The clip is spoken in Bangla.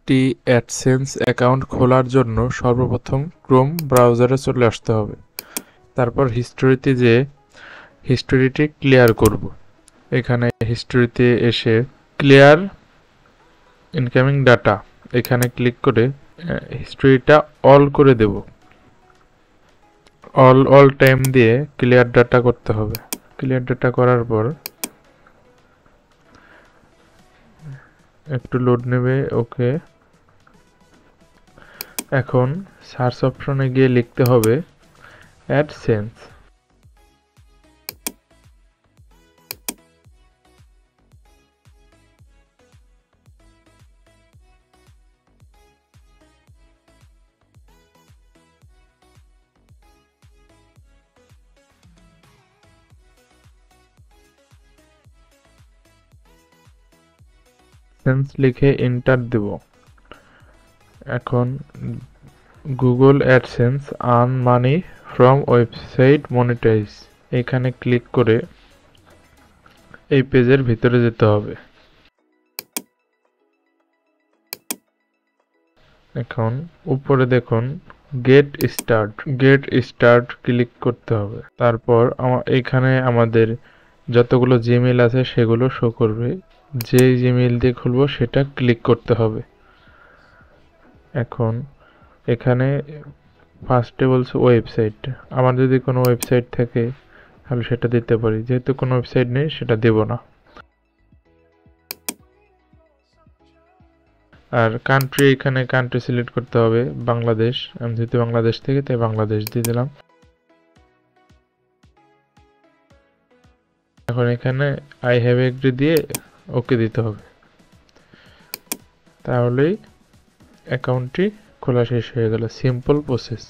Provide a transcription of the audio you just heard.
একটি অ্যাডসেন্স অ্যাকাউন্ট খোলার জন্য সর্বপ্রথম ক্রোম ব্রাউজারে চলে আসতে হবে। তারপর হিস্টোরিতে যেয়ে হিস্টোরিটি ক্লিয়ার করব। এখানে হিস্টোরিতে এসে ক্লিয়ার ইনকামিং ডাটা এখানে ক্লিক করে হিস্টোরিটা অল করে দেব। অল টাইম দিয়ে ক্লিয়ার ডাটা করতে হবে। ক্লিয়ার ডাটা করার পর একটু লোড নেবে। ওকে, এখন সার্চ অপশনে গিয়ে লিখতে হবে অ্যাডসেন্স। লিখে এন্টার দেব। এখন Google AdSense earn money from website monetise এখানে ক্লিক করে এই পেজের ভিতরে যেতে হবে। এখন উপরে দেখুন গেট স্টার্ট ক্লিক করতে হবে। তারপর এখানে আমাদের যতগুলো জিমেইল আছে সেগুলো শো করবে। যে জিমেইল দিয়ে খুলবো সেটা ক্লিক করতে হবে। এখন এখানে ফার্স্টে বলছে ওয়েবসাইট। আমার যদি কোনো ওয়েবসাইট থাকে তাহলে সেটা দিতে পারি, যেহেতু কোনো ওয়েবসাইট নেই সেটা দেব না। আর কান্ট্রি, এখানে কান্ট্রি সিলেক্ট করতে হবে বাংলাদেশ। আমি যেহেতু বাংলাদেশ থেকে তাই বাংলাদেশ দিয়ে দিলাম। এখন এখানে আই হ্যাভ এগ্রি দিয়ে ওকে দিতে হবে। তাহলেই অ্যাকাউন্টটি খোলা শেষ হয়ে গেল। Simple process.